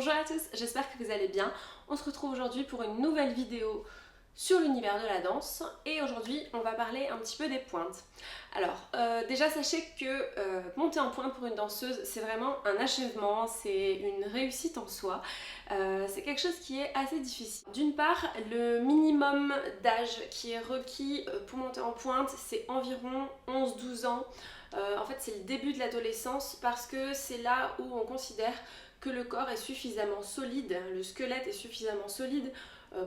Bonjour à tous, j'espère que vous allez bien. On se retrouve aujourd'hui pour une nouvelle vidéo sur l'univers de la danse et aujourd'hui on va parler un petit peu des pointes. Alors déjà sachez que monter en pointe pour une danseuse c'est vraiment un achèvement, c'est une réussite en soi, c'est quelque chose qui est assez difficile. D'une part, le minimum d'âge qui est requis pour monter en pointe c'est environ 11-12 ans. En fait c'est le début de l'adolescence parce que c'est là où on considère que le corps est suffisamment solide, le squelette est suffisamment solide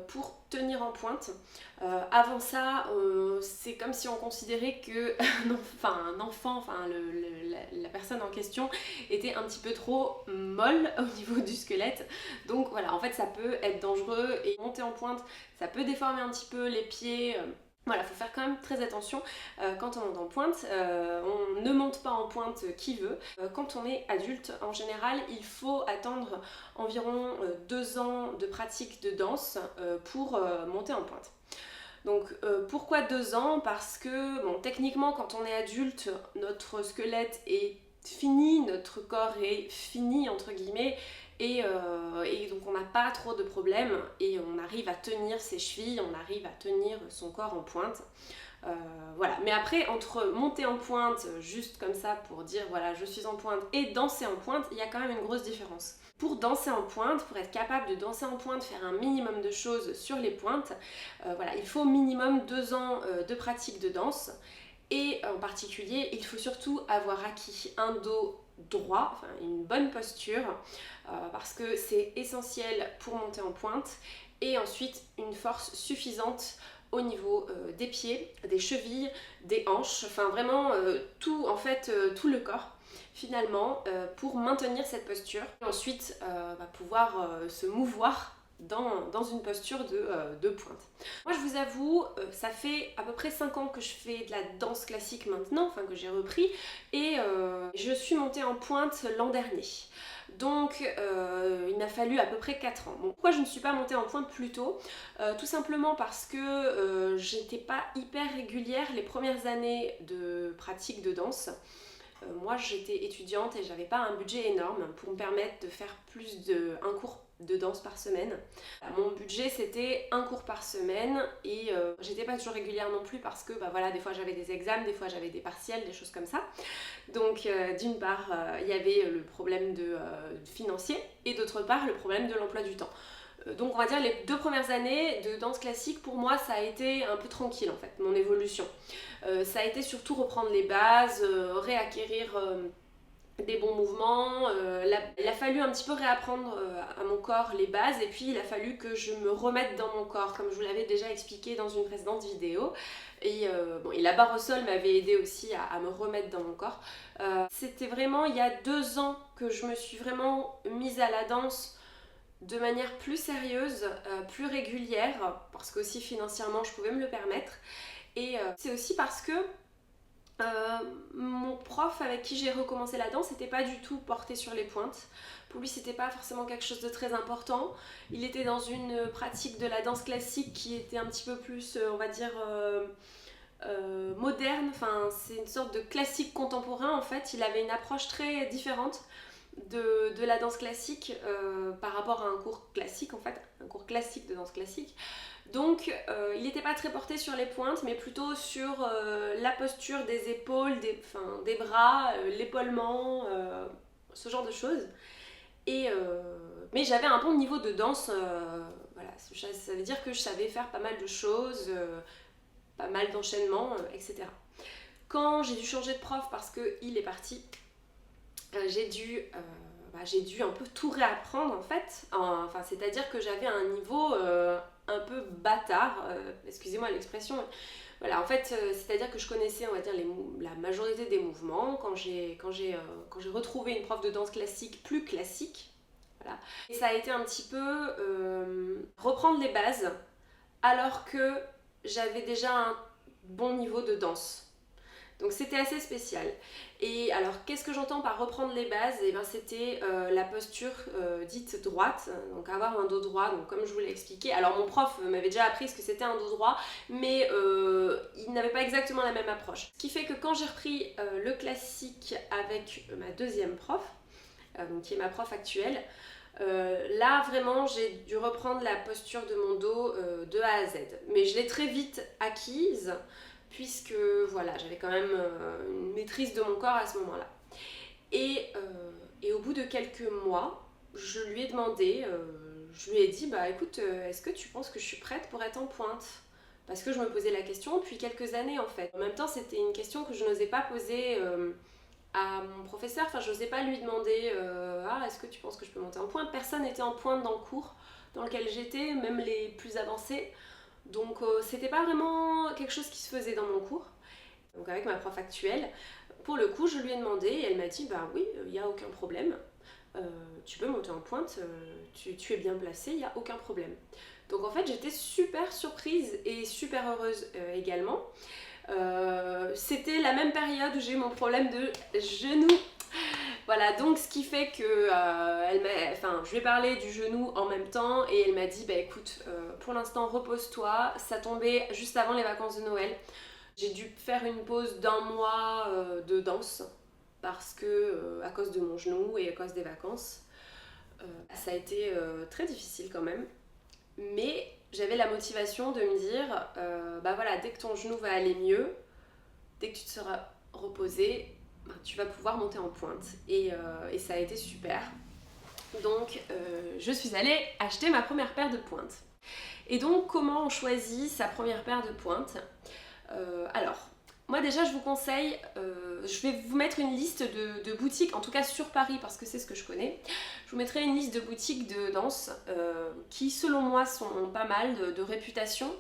pour tenir en pointe. Avant ça, c'est comme si on considérait que un enfant, la personne en question était un petit peu trop molle au niveau du squelette. Donc voilà, en fait ça peut être dangereux et monter en pointe, ça peut déformer un petit peu les pieds. Voilà, il faut faire quand même très attention quand on monte en pointe. On ne monte pas en pointe qui veut. Quand on est adulte, en général, il faut attendre environ 2 ans de pratique de danse pour monter en pointe. Donc pourquoi 2 ans? Parce que bon, techniquement, quand on est adulte, notre squelette est fini, notre corps est fini entre guillemets. Et donc on n'a pas trop de problèmes et on arrive à tenir ses chevilles, on arrive à tenir son corps en pointe. Voilà. Mais après, entre monter en pointe, juste comme ça pour dire voilà je suis en pointe, et danser en pointe, il y a quand même une grosse différence. Pour danser en pointe, pour être capable de danser en pointe, faire un minimum de choses sur les pointes, voilà, il faut au minimum 2 ans de pratique de danse. Et en particulier, il faut surtout avoir acquis un dos droit, enfin une bonne posture, parce que c'est essentiel pour monter en pointe, et ensuite une force suffisante au niveau des pieds, des chevilles, des hanches, enfin vraiment tout en fait, tout le corps finalement pour maintenir cette posture et ensuite pouvoir se mouvoir dans une posture de pointe. Moi je vous avoue, ça fait à peu près 5 ans que je fais de la danse classique maintenant, enfin que j'ai repris, et je suis montée en pointe l'an dernier. Donc il m'a fallu à peu près 4 ans. Bon, pourquoi je ne suis pas montée en pointe plus tôt? Tout simplement parce que j'étais pas hyper régulière les premières années de pratique de danse. Moi j'étais étudiante et j'avais pas un budget énorme pour me permettre de faire un cours de danse par semaine. Mon budget c'était un cours par semaine et j'étais pas toujours régulière non plus parce que voilà, des fois j'avais des examens, des fois j'avais des partiels, des choses comme ça. Donc d'une part il y avait le problème financier et d'autre part le problème de l'emploi du temps. Donc on va dire les 2 premières années de danse classique pour moi ça a été un peu tranquille en fait, mon évolution. Ça a été surtout reprendre les bases, réacquérir des bons mouvements, il a fallu un petit peu réapprendre à mon corps les bases et puis il a fallu que je me remette dans mon corps comme je vous l'avais déjà expliqué dans une précédente vidéo. Et la barre au sol m'avait aidé aussi à me remettre dans mon corps. C'était vraiment il y a 2 ans que je me suis vraiment mise à la danse de manière plus sérieuse, plus régulière, parce qu'aussi financièrement je pouvais me le permettre. Et c'est aussi parce que mon prof avec qui j'ai recommencé la danse n'était pas du tout porté sur les pointes. Pour lui c'était pas forcément quelque chose de très important. Il était dans une pratique de la danse classique qui était un petit peu plus, on va dire, moderne. Enfin, c'est une sorte de classique contemporain en fait. Il avait une approche très différente de la danse classique par rapport à un cours classique en fait, un cours classique de danse classique. Donc il n'était pas très porté sur les pointes mais plutôt sur la posture des épaules, des bras, l'épaulement, ce genre de choses. Et, mais j'avais un bon niveau de danse, voilà, ça veut dire que je savais faire pas mal de choses, pas mal d'enchaînements, etc. Quand j'ai dû changer de prof parce qu'il est parti, j'ai dû un peu tout réapprendre en fait. Enfin, c'est-à-dire que j'avais un niveau un peu bâtard, excusez-moi l'expression. Voilà, en fait, c'est-à-dire que je connaissais, on va dire, la majorité des mouvements. Quand j'ai retrouvé une prof de danse classique plus classique, voilà. Et ça a été un petit peu reprendre les bases alors que j'avais déjà un bon niveau de danse. Donc c'était assez spécial. Et alors qu'est-ce que j'entends par reprendre les bases? Et bien c'était la posture dite droite, donc avoir un dos droit, donc comme je vous l'ai expliqué. Alors mon prof m'avait déjà appris ce que c'était un dos droit, mais il n'avait pas exactement la même approche. Ce qui fait que quand j'ai repris le classique avec ma deuxième prof, donc qui est ma prof actuelle, Là vraiment j'ai dû reprendre la posture de mon dos de A à Z. Mais je l'ai très vite acquise puisque voilà, j'avais quand même une maîtrise de mon corps à ce moment-là. Et au bout de quelques mois, je lui ai demandé, je lui ai dit bah écoute, est-ce que tu penses que je suis prête pour être en pointe? Parce que je me posais la question depuis quelques années en fait. En même temps, c'était une question que je n'osais pas poser à mon professeur, enfin je n'osais pas lui demander ah est-ce que tu penses que je peux monter en pointe. Personne n'était en pointe dans le cours dans lequel j'étais, même les plus avancés. Donc c'était pas vraiment quelque chose qui se faisait dans mon cours. Donc avec ma prof actuelle, pour le coup je lui ai demandé et elle m'a dit bah oui, il n'y a aucun problème. Tu peux monter en pointe, tu es bien placée, il n'y a aucun problème. Donc en fait j'étais super surprise et super heureuse également. C'était la même période où j'ai eu mon problème de genou. Voilà, donc ce qui fait que je lui ai parlé du genou en même temps et elle m'a dit bah écoute, pour l'instant repose-toi. Ça tombait juste avant les vacances de Noël. J'ai dû faire une pause d'un mois de danse parce que à cause de mon genou et à cause des vacances, ça a été très difficile quand même. Mais j'avais la motivation de me dire, bah voilà, dès que ton genou va aller mieux, dès que tu te seras reposé, bah, tu vas pouvoir monter en pointe. Et ça a été super. Donc je suis allée acheter ma première paire de pointes. Et donc comment on choisit sa première paire de pointes? Alors, moi déjà je vous conseille, je vais vous mettre une liste de boutiques, en tout cas sur Paris parce que c'est ce que je connais. Je vous mettrai une liste de boutiques de danse qui selon moi sont pas mal de réputation.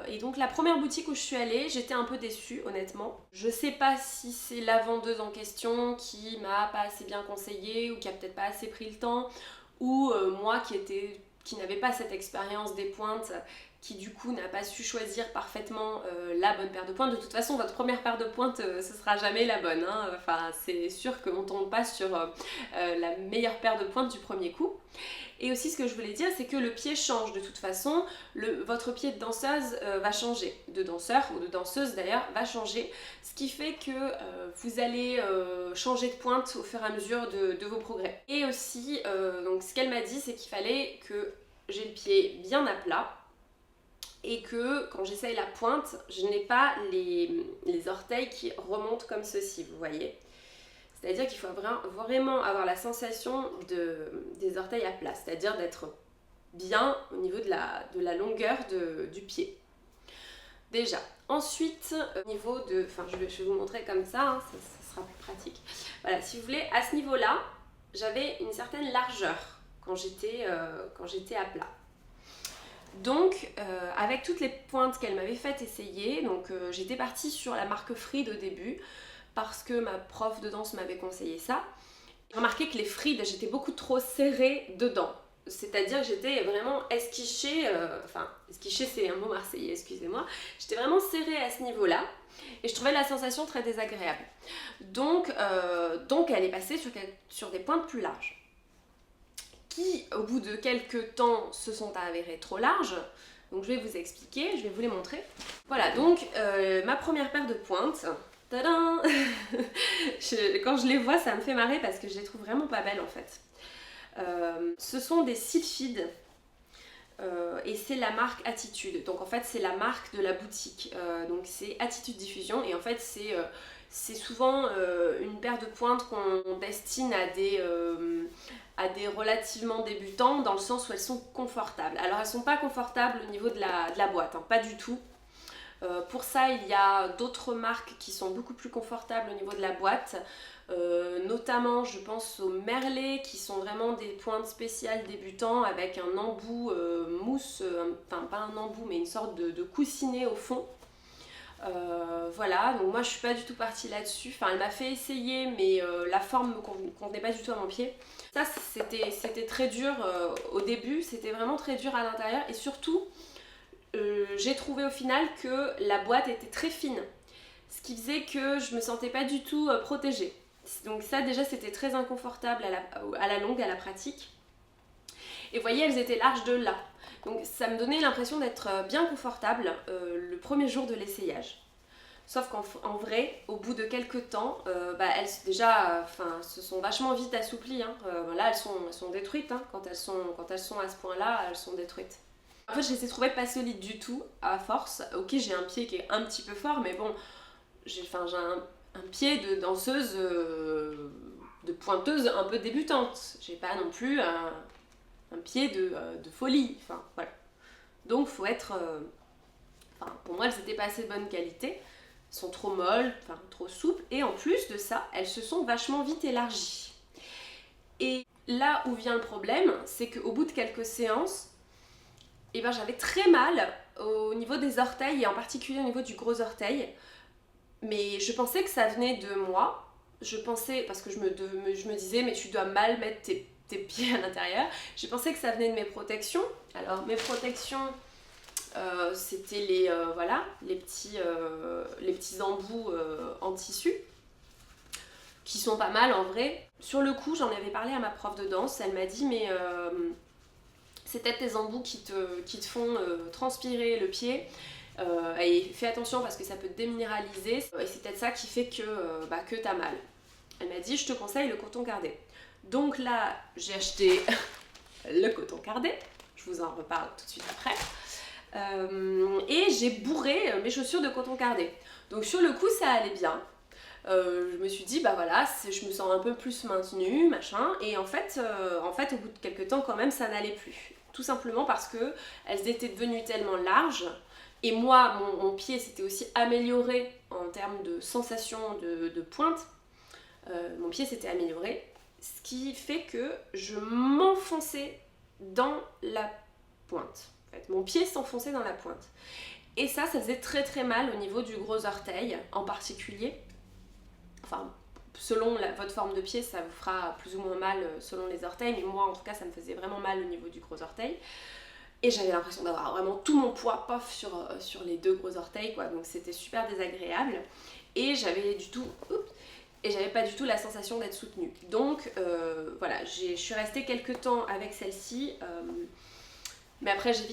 Et donc la première boutique où je suis allée, j'étais un peu déçue honnêtement. Je sais pas si c'est la vendeuse en question qui m'a pas assez bien conseillé ou qui a peut-être pas assez pris le temps, ou moi qui n'avais pas cette expérience des pointes, qui du coup n'a pas su choisir parfaitement la bonne paire de pointes. De toute façon, votre première paire de pointes, ce sera jamais la bonne, hein. Enfin, c'est sûr qu'on ne tombe pas sur la meilleure paire de pointes du premier coup. Et aussi, ce que je voulais dire, c'est que le pied change de toute façon. Votre pied de danseuse va changer, de danseur ou de danseuse d'ailleurs, va changer. Ce qui fait que vous allez changer de pointe au fur et à mesure de vos progrès. Et aussi, donc, ce qu'elle m'a dit, c'est qu'il fallait que j'ai le pied bien à plat. Et que quand j'essaye la pointe, je n'ai pas les orteils qui remontent comme ceci, vous voyez. C'est-à-dire qu'il faut vraiment avoir la sensation des orteils à plat, c'est-à-dire d'être bien au niveau de la longueur du pied. Déjà. Ensuite, au niveau de... Enfin, je vais vous montrer comme ça, hein, ça sera plus pratique. Voilà, si vous voulez, à ce niveau-là, j'avais une certaine largeur quand j'étais à plat. Donc, avec toutes les pointes qu'elle m'avait fait essayer, donc j'étais partie sur la marque Fried au début, parce que ma prof de danse m'avait conseillé ça. J'ai remarqué que les Fried, j'étais beaucoup trop serrée dedans. C'est-à-dire que j'étais vraiment esquichée, esquichée c'est un mot marseillais, excusez-moi. J'étais vraiment serrée à ce niveau-là et je trouvais la sensation très désagréable. Donc elle est passée sur des pointes plus larges, qui au bout de quelques temps se sont avérées trop larges. Donc je vais vous expliquer, je vais vous les montrer. Voilà, donc ma première paire de pointes, tadam. Quand je les vois, ça me fait marrer parce que je les trouve vraiment pas belles en fait. Ce sont des Sylphides et c'est la marque Attitude. Donc en fait c'est la marque de la boutique. Donc c'est Attitude Diffusion et en fait c'est souvent une paire de pointes qu'on destine à des relativement débutants, dans le sens où elles sont confortables. Alors elles sont pas confortables au niveau de la boîte, hein, pas du tout. Pour ça, il y a d'autres marques qui sont beaucoup plus confortables au niveau de la boîte, notamment je pense aux Merlet qui sont vraiment des pointes spéciales débutants avec un embout mousse, enfin pas un embout mais une sorte de coussinet au fond. Voilà, donc moi je suis pas du tout partie là-dessus, enfin elle m'a fait essayer mais la forme me convenait pas du tout à mon pied. Ça c'était très dur au début, c'était vraiment très dur à l'intérieur et surtout j'ai trouvé au final que la boîte était très fine, ce qui faisait que je me sentais pas du tout protégée. Donc ça déjà c'était très inconfortable à la longue, à la pratique. Et vous voyez, elles étaient larges de là. Donc ça me donnait l'impression d'être bien confortable le premier jour de l'essayage. Sauf qu'en vrai, au bout de quelques temps, elles déjà se sont vachement vite assouplies. Hein. Là, elles sont détruites. Hein. Quand elles sont à ce point-là, elles sont détruites. En fait, je les ai trouvées pas solides du tout, à force. Ok, j'ai un pied qui est un petit peu fort, mais bon, j'ai un pied de danseuse, de pointeuse un peu débutante. J'ai pas non plus un pied de folie. Enfin, voilà. Donc, faut être... pour moi, elles n'étaient pas assez de bonne qualité. Elles sont trop molles, trop souples. Et en plus de ça, elles se sont vachement vite élargies. Et là où vient le problème, c'est qu'au bout de quelques séances, j'avais très mal au niveau des orteils et en particulier au niveau du gros orteil. Mais je pensais que ça venait de moi. Je pensais, parce que je me disais, mais tu dois mal mettre tes pieds à l'intérieur. Je pensais que ça venait de mes protections. Alors mes protections, c'était les petits embouts en tissu, qui sont pas mal en vrai. Sur le coup, j'en avais parlé à ma prof de danse. Elle m'a dit, mais... c'est peut-être tes embouts qui te font transpirer le pied. Et fais attention parce que ça peut te déminéraliser. Et c'est peut-être ça qui fait que t'as mal. Elle m'a dit, je te conseille le coton cardé. Donc là, j'ai acheté le coton cardé. Je vous en reparle tout de suite après. Et j'ai bourré mes chaussures de coton cardé. Donc sur le coup, ça allait bien. Je me suis dit, je me sens un peu plus maintenue, machin. Et en fait, au bout de quelques temps, quand même, ça n'allait plus. Tout simplement parce que elles étaient devenues tellement larges. Et moi, mon pied s'était aussi amélioré en termes de sensation de pointe. Mon pied s'était amélioré. Ce qui fait que je m'enfonçais dans la pointe. En fait, mon pied s'enfonçait dans la pointe. Et ça faisait très très mal au niveau du gros orteil en particulier. Enfin, selon votre forme de pied, ça vous fera plus ou moins mal selon les orteils, mais moi en tout cas ça me faisait vraiment mal au niveau du gros orteil. Et j'avais l'impression d'avoir vraiment tout mon poids sur les deux gros orteils, quoi. Donc c'était super désagréable. Et j'avais pas du tout la sensation d'être soutenue. Donc je suis restée quelques temps avec celle-ci. Mais après j'ai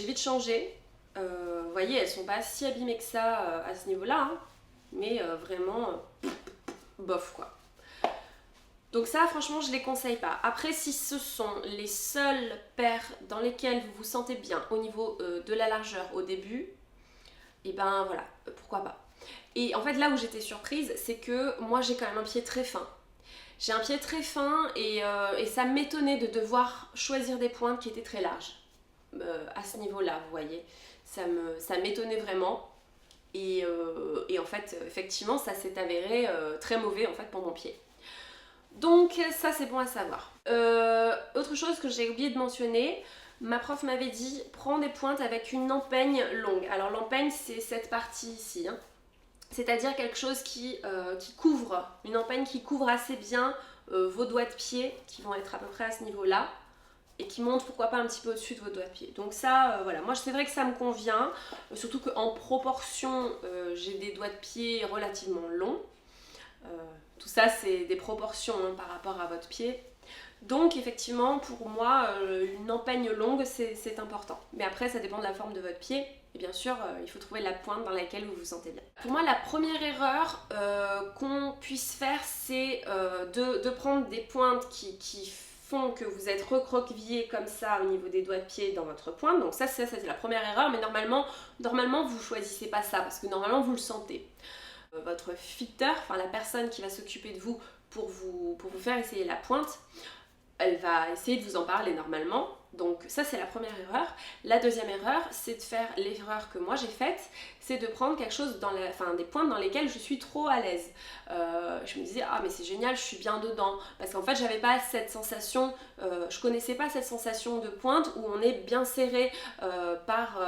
vite changé. Vous voyez, elles sont pas si abîmées que ça à ce niveau-là. Hein. Mais vraiment... bof quoi. Donc ça franchement je les conseille pas. Après si ce sont les seules paires dans lesquelles vous vous sentez bien au niveau de la largeur au début, et pourquoi pas. Et en fait là où j'étais surprise c'est que moi j'ai quand même un pied très fin. J'ai un pied très fin et ça m'étonnait de devoir choisir des pointes qui étaient très larges. À ce niveau là vous voyez. Ça m'étonnait vraiment. Et en fait, effectivement, ça s'est avéré très mauvais en fait pour mon pied. Donc ça c'est bon à savoir. Autre chose que j'ai oublié de mentionner, ma prof m'avait dit prends des pointes avec une empeigne longue. Alors l'empeigne c'est cette partie ici, hein. C'est-à-dire quelque chose qui couvre, une empeigne qui couvre assez bien vos doigts de pied qui vont être à peu près à ce niveau-là. Et qui monte pourquoi pas un petit peu au-dessus de vos doigts de pied. Donc ça, moi c'est vrai que ça me convient, surtout qu'en proportion, j'ai des doigts de pied relativement longs. Tout ça c'est des proportions hein, par rapport à votre pied. Donc effectivement, pour moi, une empeigne longue c'est important. Mais après, ça dépend de la forme de votre pied. Et bien sûr, il faut trouver la pointe dans laquelle vous vous sentez bien. Pour moi, la première erreur qu'on puisse faire, c'est de prendre des pointes qui font que vous êtes recroquevillé comme ça au niveau des doigts de pied dans votre pointe. Donc ça c'est la première erreur, mais normalement vous choisissez pas ça parce que normalement vous le sentez. Votre fitter, enfin la personne qui va s'occuper de vous pour vous faire essayer la pointe, elle va essayer de vous en parler normalement. Donc ça c'est la première erreur. La deuxième erreur, c'est de faire l'erreur que moi j'ai faite, c'est de prendre quelque chose des pointes dans lesquelles je suis trop à l'aise. Je me disais ah mais c'est génial, je suis bien dedans. Parce qu'en fait j'avais pas cette sensation, je connaissais pas cette sensation de pointe où on est bien serré par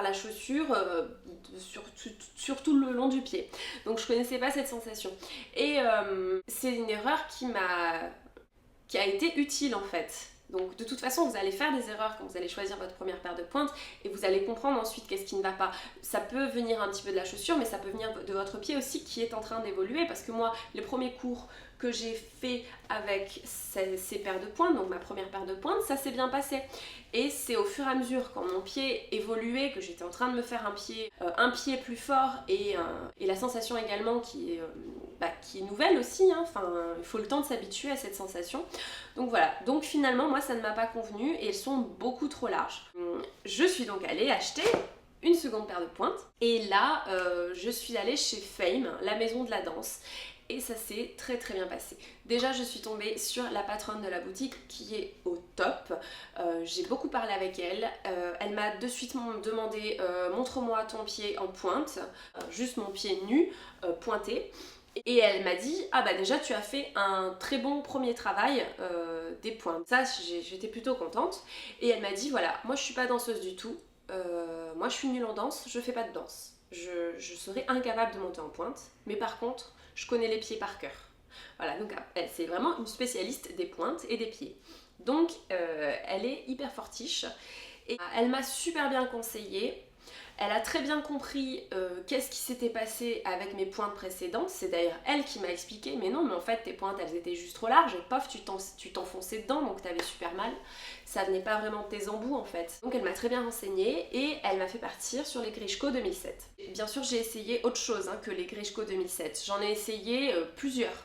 la chaussure sur tout le long du pied. Donc je connaissais pas cette sensation. Et c'est une erreur qui a été utile en fait. Donc de toute façon, vous allez faire des erreurs quand vous allez choisir votre première paire de pointes et vous allez comprendre ensuite qu'est-ce qui ne va pas. Ça peut venir un petit peu de la chaussure, mais ça peut venir de votre pied aussi qui est en train d'évoluer, parce que moi, les premiers cours que j'ai fait avec ces paires de pointes, donc ma première paire de pointes, ça s'est bien passé. Et c'est au fur et à mesure, quand mon pied évoluait, que j'étais en train de me faire un pied plus fort et la sensation également qui est nouvelle aussi, hein. Enfin, il faut le temps de s'habituer à cette sensation. Donc voilà, donc finalement moi ça ne m'a pas convenu et elles sont beaucoup trop larges. Je suis donc allée acheter une seconde paire de pointes et là je suis allée chez Fame, la maison de la danse. Et ça s'est très très bien passé. Déjà je suis tombée sur la patronne de la boutique qui est au top. J'ai beaucoup parlé avec elle. Elle m'a de suite demandé montre-moi ton pied en pointe, juste mon pied nu, pointé. Et elle m'a dit, ah bah déjà tu as fait un très bon premier travail des pointes. Ça j'étais plutôt contente. Et elle m'a dit, voilà, moi je suis pas danseuse du tout. Moi je suis nulle en danse, je fais pas de danse. Je serais incapable de monter en pointe. Mais par contre, je connais les pieds par cœur. Voilà, donc elle c'est vraiment une spécialiste des pointes et des pieds. Donc elle est hyper fortiche. Et elle m'a super bien conseillé. Elle a très bien compris qu'est-ce qui s'était passé avec mes pointes précédentes. C'est d'ailleurs elle qui m'a expliqué, mais non, mais en fait tes pointes elles étaient juste trop larges et pof, tu t'enfonçais dedans donc t'avais super mal. Ça venait pas vraiment de tes embouts en fait. Donc elle m'a très bien renseignée et elle m'a fait partir sur les Grishko 2007. Et bien sûr j'ai essayé autre chose que les Grishko 2007. J'en ai essayé plusieurs.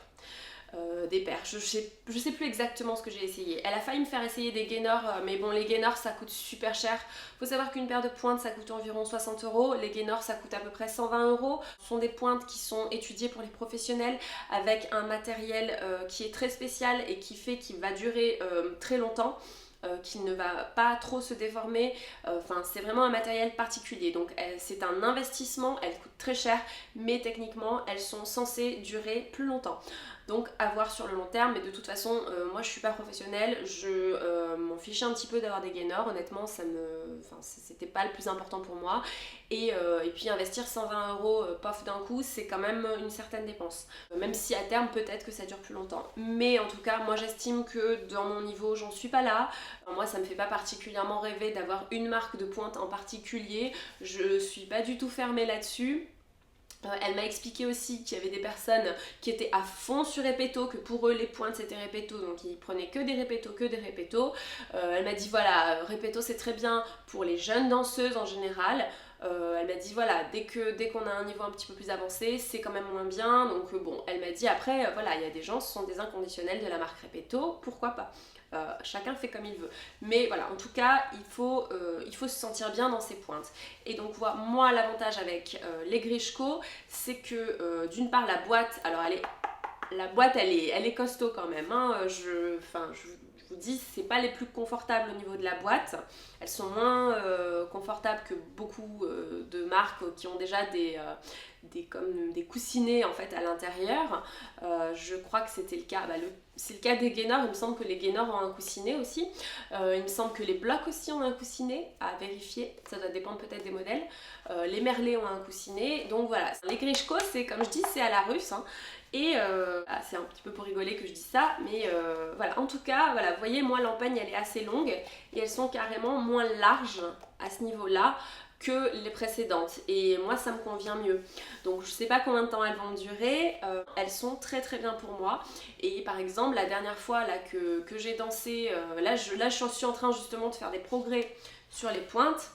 Des paires. Je sais plus exactement ce que j'ai essayé. Elle a failli me faire essayer des gainers, mais bon, les gainers ça coûte super cher. Faut savoir qu'une paire de pointes ça coûte environ 60 €. Les gainers ça coûte à peu près 120 €. Ce sont des pointes qui sont étudiées pour les professionnels avec un matériel qui est très spécial et qui fait qu'il va durer très longtemps. Qui ne va pas trop se déformer, enfin c'est vraiment un matériel particulier, donc c'est un investissement, elles coûtent très cher, mais techniquement elles sont censées durer plus longtemps. Donc à voir sur le long terme, mais de toute façon moi je suis pas professionnelle, je m'en fichais un petit peu d'avoir des gainers, honnêtement c'était pas le plus important pour moi. Et puis investir 120 € pof d'un coup, c'est quand même une certaine dépense. Même si à terme peut-être que ça dure plus longtemps. Mais en tout cas moi j'estime que dans mon niveau j'en suis pas là. Moi ça me fait pas particulièrement rêver d'avoir une marque de pointe en particulier. Je suis pas du tout fermée là-dessus. Elle m'a expliqué aussi qu'il y avait des personnes qui étaient à fond sur Repetto, que pour eux les pointes c'était Repetto, donc ils prenaient que des Repetto. Elle m'a dit voilà, Repetto c'est très bien pour les jeunes danseuses en général. Elle m'a dit voilà, dès qu'on a un niveau un petit peu plus avancé, c'est quand même moins bien. Donc bon, elle m'a dit après, voilà, il y a des gens, ce sont des inconditionnels de la marque Repetto, pourquoi pas. Chacun fait comme il veut. Mais voilà, en tout cas, il faut se sentir bien dans ses pointes. Et donc voilà, moi l'avantage avec les Grishko, c'est que d'une part la boîte, alors la boîte elle est costaud quand même. Je vous dis, c'est pas les plus confortables au niveau de la boîte. Elles sont moins confortables que beaucoup de marques qui ont déjà comme des coussinets en fait à l'intérieur. Je crois que c'était le cas. C'est le cas des gainers, il me semble que les gainers ont un coussinet aussi. Il me semble que les blocs aussi ont un coussinet, à vérifier, ça doit dépendre peut-être des modèles. Les merlets ont un coussinet, donc voilà. Les Grishko, c'est comme je dis, c'est à la russe. Et c'est un petit peu pour rigoler que je dis ça, mais voilà, en tout cas, voilà, vous voyez, moi l'empeigne elle est assez longue et elles sont carrément moins larges à ce niveau-là que les précédentes et moi ça me convient mieux. Donc je sais pas combien de temps elles vont durer, elles sont très très bien pour moi. Et par exemple la dernière fois là que j'ai dansé, là je suis en train justement de faire des progrès sur les pointes.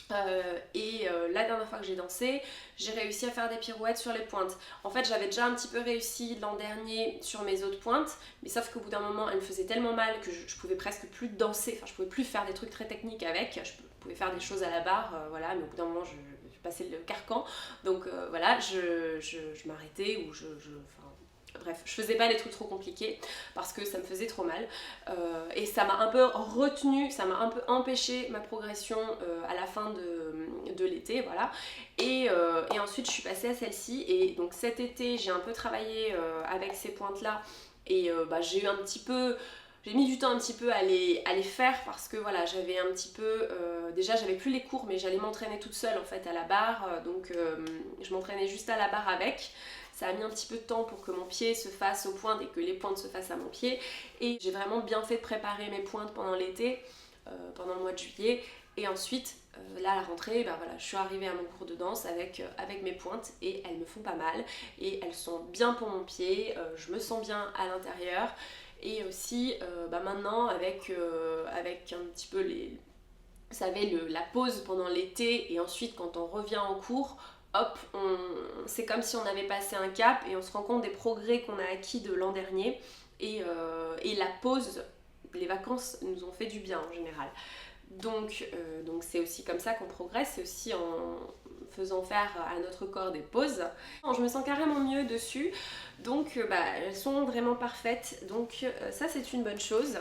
La dernière fois que j'ai dansé, j'ai réussi à faire des pirouettes sur les pointes. En fait j'avais déjà un petit peu réussi l'an dernier sur mes autres pointes, mais sauf qu'au bout d'un moment elles me faisaient tellement mal que je pouvais presque plus danser, enfin je pouvais plus faire des trucs très techniques avec, je pouvais faire des choses à la barre, voilà, mais au bout d'un moment je passais le carcan, donc voilà, je m'arrêtais ou bref, je faisais pas les trucs trop compliqués parce que ça me faisait trop mal et ça m'a un peu retenu, ça m'a un peu empêché ma progression à la fin de l'été, voilà. Et ensuite je suis passée à celle-ci et donc cet été j'ai un peu travaillé avec ces pointes là et j'ai eu un petit peu J'ai mis du temps un petit peu à les faire parce que voilà, j'avais un petit peu... déjà j'avais plus les cours mais j'allais m'entraîner toute seule en fait à la barre. Donc je m'entraînais juste à la barre avec. Ça a mis un petit peu de temps pour que mon pied se fasse aux pointes et que les pointes se fassent à mon pied. Et j'ai vraiment bien fait de préparer mes pointes pendant l'été, pendant le mois de juillet. Et ensuite, là à la rentrée, ben voilà, je suis arrivée à mon cours de danse avec mes pointes et elles me font pas mal. Et elles sont bien pour mon pied, je me sens bien à l'intérieur. Et aussi maintenant avec un petit peu vous savez, la pause pendant l'été et ensuite quand on revient en cours, hop, c'est comme si on avait passé un cap et on se rend compte des progrès qu'on a acquis de l'an dernier et la pause, les vacances nous ont fait du bien en général. Donc c'est aussi comme ça qu'on progresse, c'est aussi en faisant faire à notre corps des pauses. Je me sens carrément mieux dessus, donc elles sont vraiment parfaites, donc ça c'est une bonne chose.